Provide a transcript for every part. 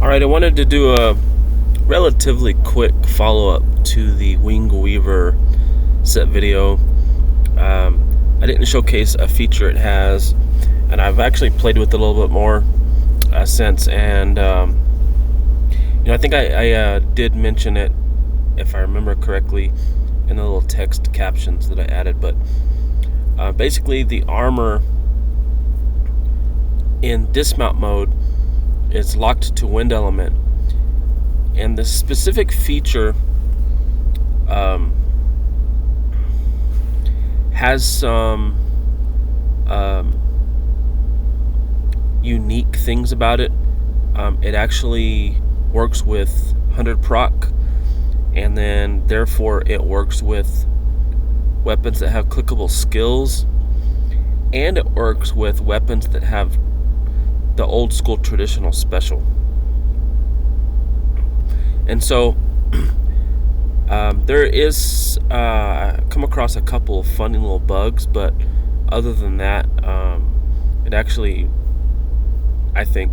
Alright, I wanted to do a relatively quick follow-up to the WingWeaver set video. I didn't showcase a feature it has, and I've actually played with it a little bit more since, and I think I did mention it, if I remember correctly, in the little text captions that I added, but basically the armor in dismount mode is locked to wind element, and the specific feature has some unique things about it. It actually works with 100 proc, and then therefore it works with weapons that have clickable skills, and it works with weapons that have the old school traditional special. And so there is come across a couple of funny little bugs, but other than that, it actually, I think,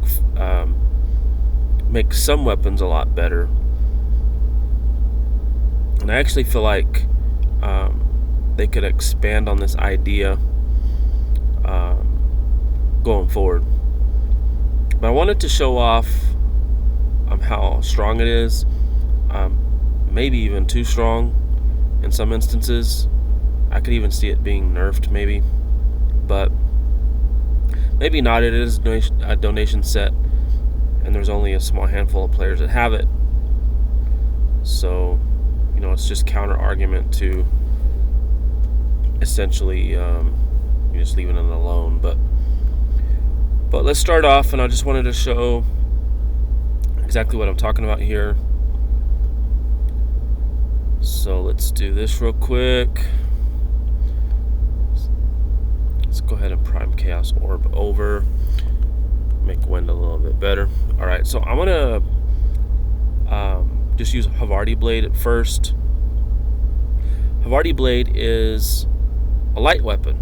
makes some weapons a lot better. And I actually feel like they could expand on this idea going forward. But I wanted to show off how strong it is, maybe even too strong in some instances. I could even see it being nerfed maybe, but maybe not. It is a donation set, and there's only a small handful of players that have it, so it's just counter argument to essentially just leaving it alone. But let's start off, and I just wanted to show exactly what I'm talking about here. So let's do this real quick. Let's go ahead and prime Chaos Orb over, make wind a little bit better. Alright, so I'm gonna just use Havarti Blade at first. Havarti Blade is a light weapon,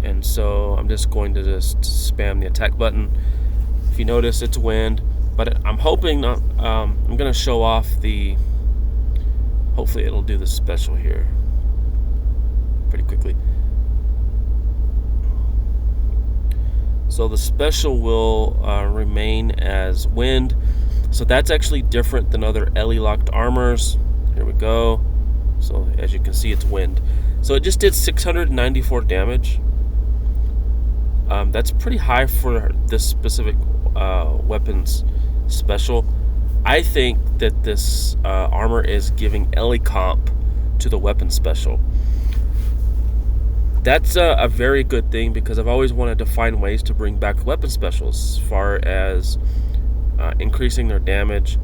and so I'm just going to spam the attack button. If you notice, it's wind, but I'm hoping I'm going to show off hopefully it'll do the special here pretty quickly. So the special will remain as wind, so that's actually different than other Elelock armors. Here we go. So as you can see, it's wind. So it just did 694 damage. That's pretty high for this specific weapons special. I think that this armor is giving elecomp to the weapon special. That's a very good thing, because I've always wanted to find ways to bring back weapon specials, as far as increasing their damage,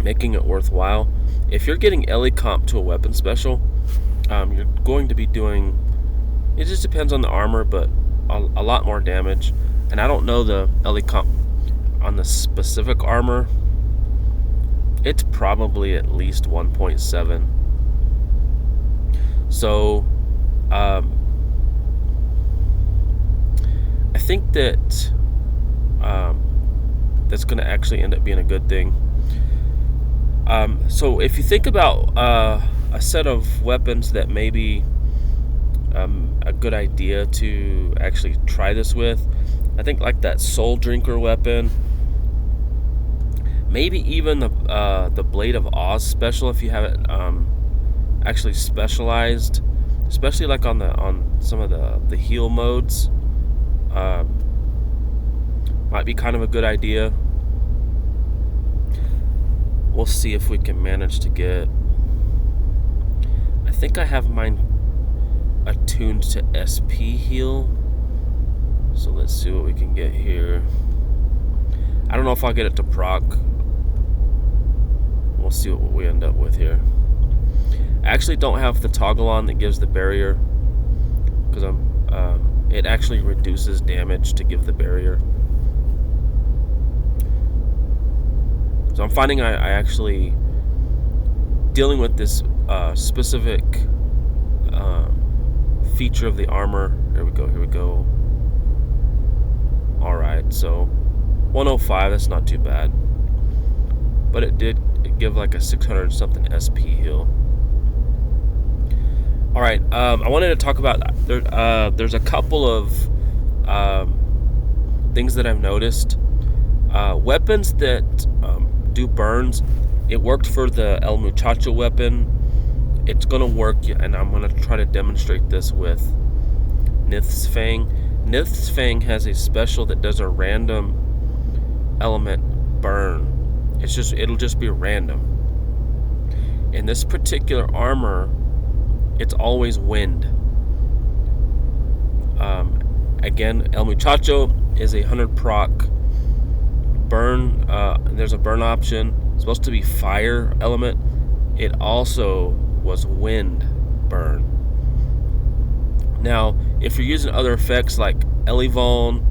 making it worthwhile. If you're getting elecomp to a weapon special, you're going to be doing, it just depends on the armor, but a lot more damage. And I don't know the elecomp on the specific armor. It's probably at least 1.7. So I think that that's going to actually end up being a good thing. So if you think about a set of weapons that may be a good idea to actually try this with, I think like that Soul Drinker weapon, maybe even the Blade of Oz special, if you have it actually specialized, especially like on some of the heal modes, might be kind of a good idea. We'll see if we can manage to get, I think I have mine attuned to SP heal, so let's see what we can get here. I don't know if I'll get it to proc. We'll see what we end up with here. I actually don't have the toggle on that gives the barrier, because it actually reduces damage to give the barrier. So I'm finding I actually, dealing with this specific feature of the armor, here we go, Alright, so 105, that's not too bad. But it did give like a 600 something SP heal. Alright, I wanted to talk about, there's a couple of things that I've noticed. Weapons that do burns, it worked for the El Muchacho weapon. It's going to work, and I'm going to try to demonstrate this with Nith's Fang. Nith's Fang has a special that does a random element burn. It'll just be random. In this particular armor, it's always wind. Again, El Muchacho is a 100 proc burn. There's a burn option. It's supposed to be fire element. It also was wind burn. Now, if you're using other effects like Elelock,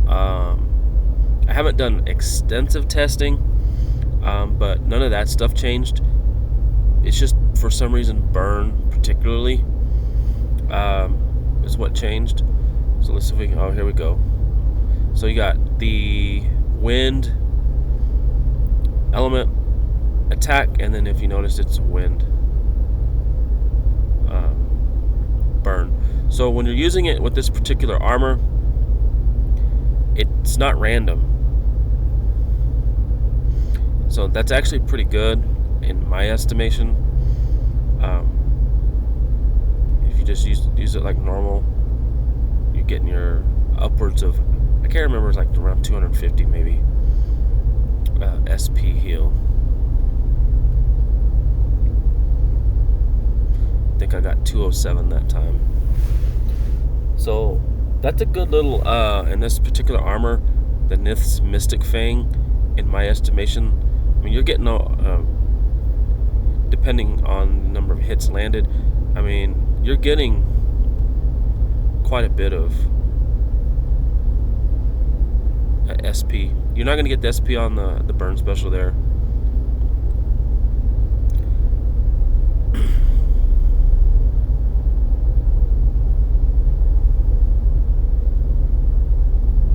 I haven't done extensive testing, but none of that stuff changed. It's just for some reason burn particularly is what changed. So let's see if we can. Oh, here we go. So you got the wind element attack, and then if you notice, it's wind burn. So when you're using it with this particular armor, it's not random. So that's actually pretty good in my estimation. If you just use it like normal, you're getting your upwards of, I can't remember, it's like around 250 maybe SP heal. I think I got 207 that time. So that's a good little, in this particular armor, the Nith's Mystic Fang, in my estimation. I mean, you're getting, depending on the number of hits landed, I mean, you're getting quite a bit of SP. You're not going to get the SP on the burn special there.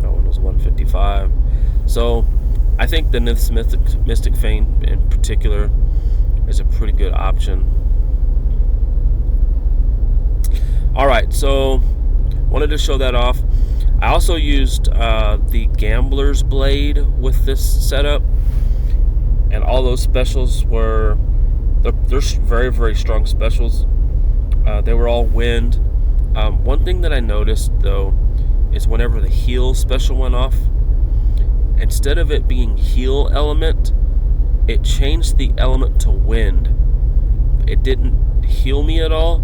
That one was 155. So I think the Nith's Mystic Fang in particular is a pretty good option. Alright, so wanted to show that off. I also used the Gambler's Blade with this setup, and all those specials were, they're very, very strong specials. They were all wind. One thing that I noticed though is whenever the heal special went off, instead of it being heal element, it changed the element to wind. It didn't heal me at all.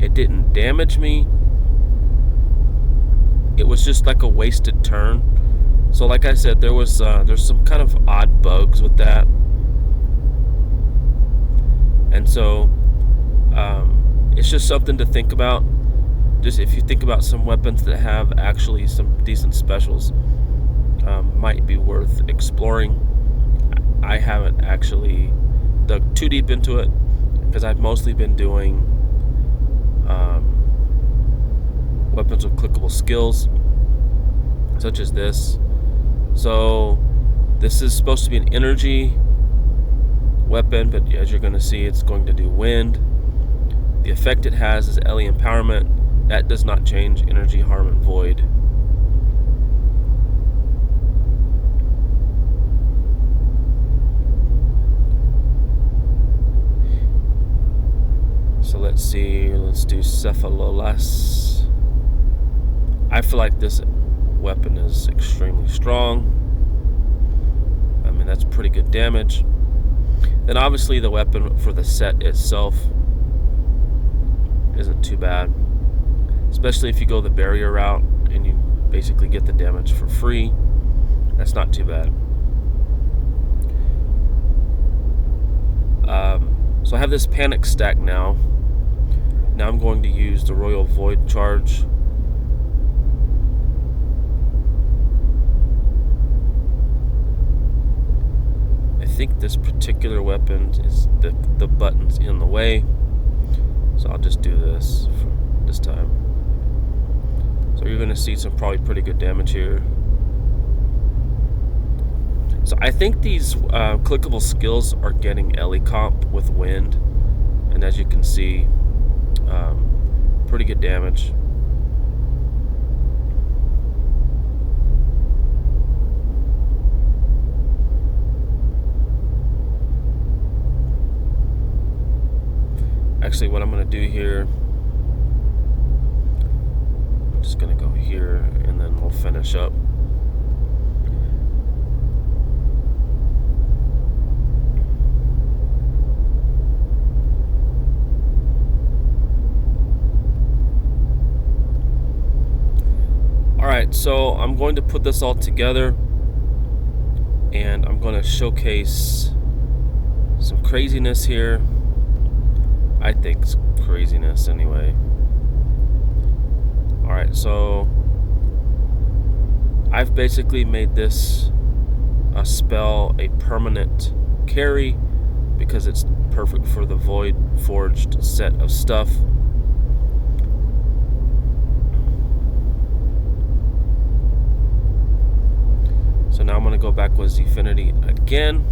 It didn't damage me. It was just like a wasted turn. So like I said, there's some kind of odd bugs with that. And so it's just something to think about. Just if you think about some weapons that have actually some decent specials, might be worth exploring. I haven't actually dug too deep into it because I've mostly been doing weapons with clickable skills, such as this. So this is supposed to be an energy weapon, but as you're going to see, it's going to do wind. The effect it has is Ellie Empowerment. That does not change energy, harm, and void. So let's see, let's do Cephalolas. I feel like this weapon is extremely strong. I mean, that's pretty good damage. Then obviously the weapon for the set itself isn't too bad, especially if you go the barrier route and you basically get the damage for free. That's not too bad. So I have this panic stack now. Now I'm going to use the Royal Void charge. I think this particular weapon is the button's in the way, so I'll just do this for this time. So you're going to see some probably pretty good damage here. So I think these clickable skills are getting elecomp with wind, and as you can see, pretty good damage. Actually, what I'm going to do here, I'm just going to go here and then we'll finish up. Alright, so I'm going to put this all together and I'm going to showcase some craziness here. I think it's craziness anyway. Alright, so I've basically made this spell a permanent carry because it's perfect for the Void Forged set of stuff. So now I'm going to go back with Zfinity again.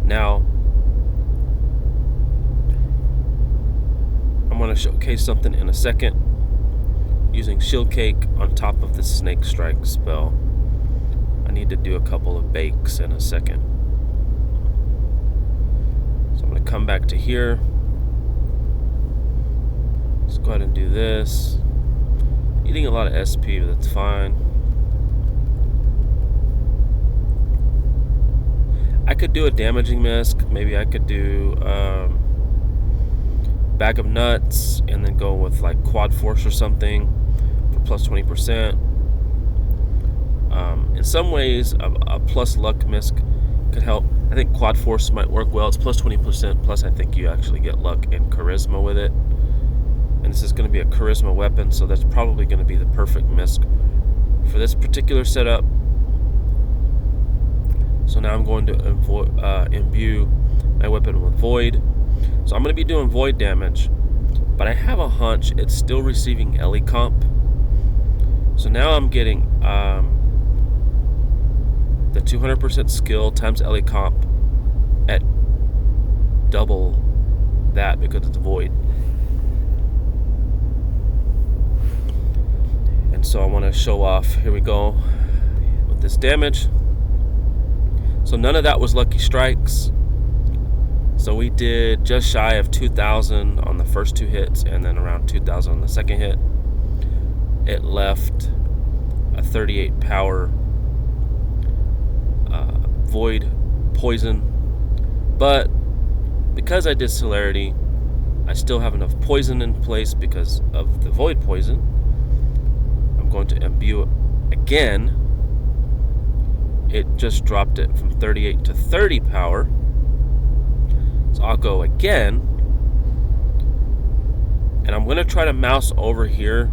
Now, I'm going to showcase something in a second using Shield Cake on top of the Snake Strike spell. I need to do a couple of bakes in a second. So I'm going to come back to here. Let's go ahead and do this. Eating a lot of SP, but that's fine. I could do a damaging misc. Maybe I could do bag of nuts and then go with like quad force or something for plus 20%. In some ways, a plus luck misc could help. I think quad force might work well. It's plus 20%. Plus, I think you actually get luck and charisma with it. And this is going to be a charisma weapon, so that's probably going to be the perfect misc for this particular setup. So now I'm going to imbue my weapon with Void. So I'm going to be doing Void damage, but I have a hunch it's still receiving elecomp. So now I'm getting the 200% skill times elecomp at double that because it's Void. And so I want to show off, here we go, with this damage. So none of that was lucky strikes. So we did just shy of 2,000 on the first two hits and then around 2,000 on the second hit. It left a 38 power Void poison. But because I did Celerity, I still have enough poison in place because of the Void poison. I'm going to imbue it again. It just dropped it from 38 to 30 power. So I'll go again. And I'm going to try to mouse over here.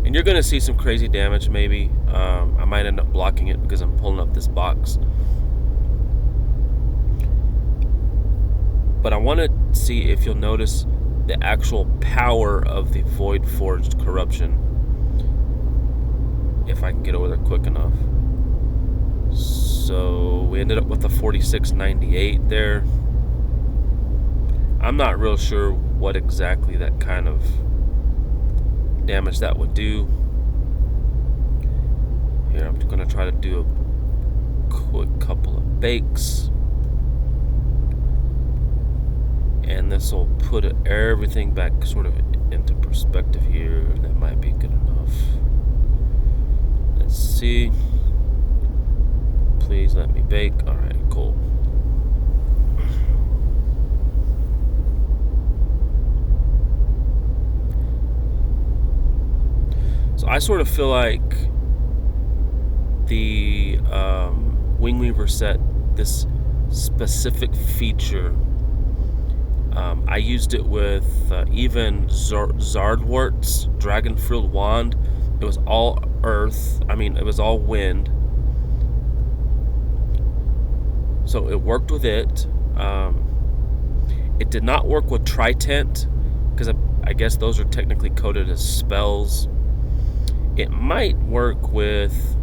And you're going to see some crazy damage maybe. I might end up blocking it because I'm pulling up this box. But I want to see if you'll notice the actual power of the Void Forged Corruption. If I can get over there quick enough. So we ended up with a 4698 there. I'm not real sure what exactly that kind of damage that would do. Here, I'm going to try to do a quick couple of bakes. And this will put everything back sort of into perspective here. That might be good enough. Let's see. Please let me bake. Alright, cool. So I sort of feel like the WingWeaver set, this specific feature, I used it with even Zardwart's Dragon Frilled Wand. It was all earth. I mean, it was all wind. So it worked with it. It did not work with Tritent, because I guess those are technically coded as spells. It might work with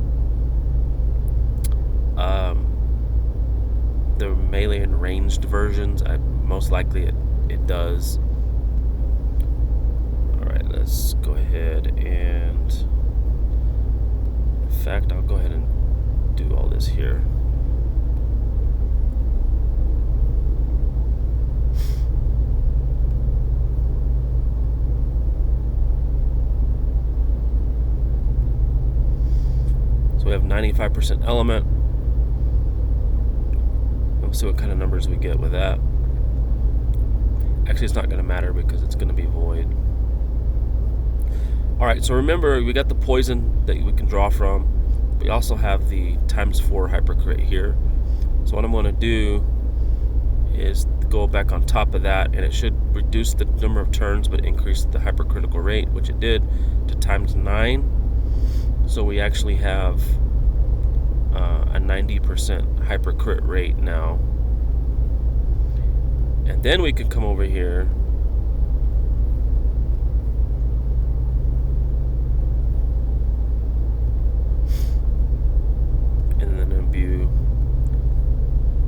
the melee and ranged versions. Most likely it does. Alright, let's go ahead and... In fact, I'll go ahead and do all this here. So we have 95% element. We'll see what kind of numbers we get with that. Actually, it's not going to matter because it's going to be void. Alright, so remember, we got the poison that we can draw from. We also have the ×4 hypercrit here. So what I'm going to do is go back on top of that, and it should reduce the number of turns but increase the hypercritical rate, which it did, to ×9. So we actually have a 90% hypercrit rate now. And then we can come over here and then imbue,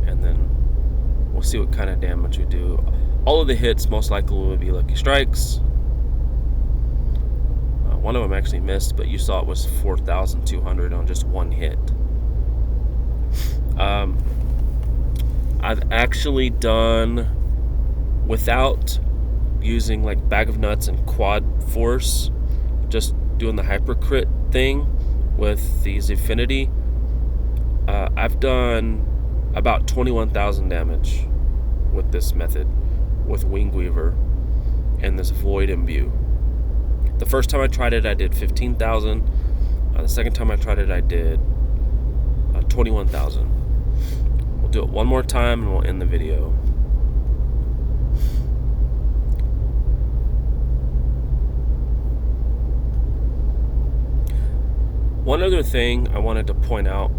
and then we'll see what kind of damage we do. All of the hits most likely will be lucky strikes. One of them actually missed, but you saw it was 4,200 on just one hit. I've actually done without using like Bag of Nuts and Quad Force, just doing the hypercrit thing with the Affinity. I've done about 21,000 damage with this method, with WingWeaver and this Void Imbue. The first time I tried it, I did 15,000. The second time I tried it, I did 21,000. We'll do it one more time and we'll end the video. One other thing I wanted to point out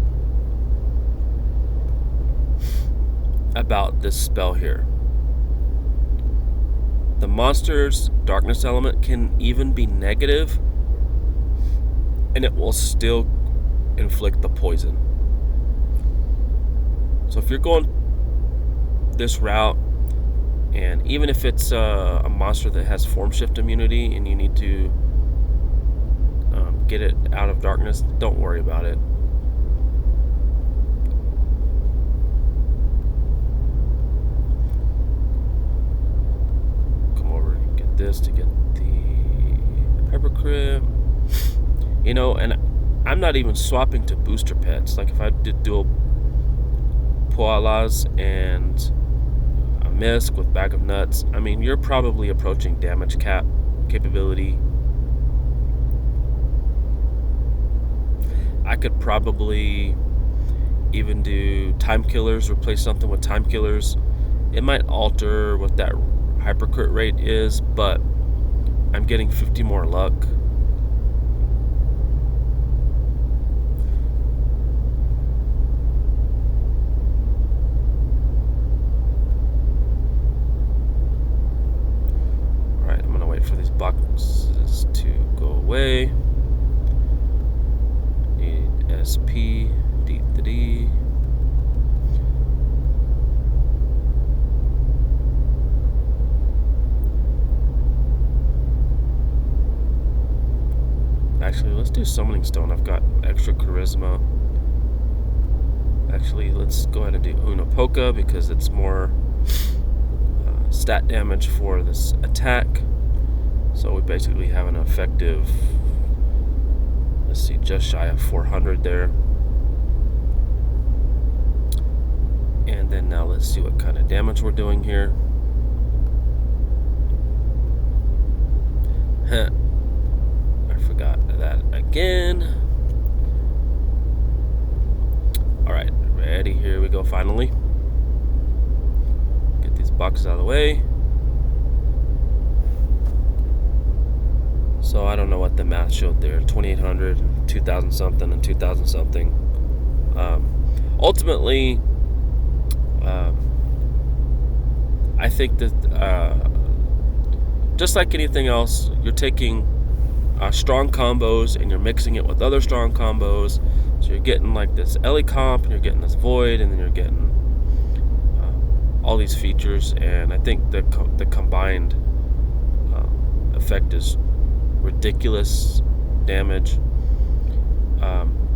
about this spell here. The monster's darkness element can even be negative, and it will still inflict the poison. So if you're going this route, and even if it's a monster that has form shift immunity and you need to get it out of darkness, don't worry about it. This to get the hypercrit, you know, and I'm not even swapping to booster pets. Like if I did dual Poalas and a Misk with Bag of Nuts, I mean, you're probably approaching damage cap capability. I could probably even do time killers, replace something with time killers. It might alter what that hypercrit rate is, but I'm getting 50 more luck. Alright, I'm gonna wait for these boxes to go away. Need SP, D. Actually, let's do Summoning Stone. I've got extra charisma. Actually, let's go ahead and do Unapoka because it's more stat damage for this attack. So we basically have an effective, let's see, just shy of 400 there. And then now let's see what kind of damage we're doing here. Forgot that again. Alright, ready, here we go finally. Get these boxes out of the way. So I don't know what the math showed there. 2,800, 2,000 something, and 2,000 something. Ultimately, I think that just like anything else, you're taking strong combos and you're mixing it with other strong combos. So you're getting like this elecomp, and you're getting this void, and then you're getting all these features. And I think the combined effect is ridiculous damage.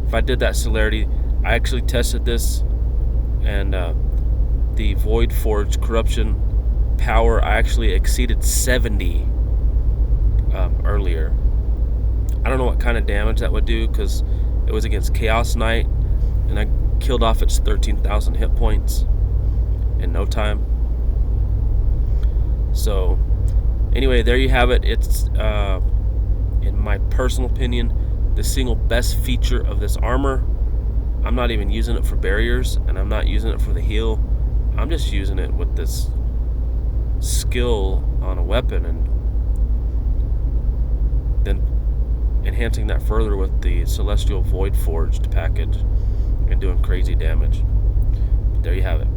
If I did that celerity, I actually tested this, and the Void Forge corruption power, I actually exceeded 70 earlier. I don't know what kind of damage that would do, because it was against Chaos Knight, and I killed off its 13,000 hit points in no time. So anyway, there you have it. It's in my personal opinion, the single best feature of this armor. I'm not even using it for barriers, and I'm not using it for the heal. I'm just using it with this skill on a weapon, and then enhancing that further with the Celestial Void Forged package and doing crazy damage. But there you have it.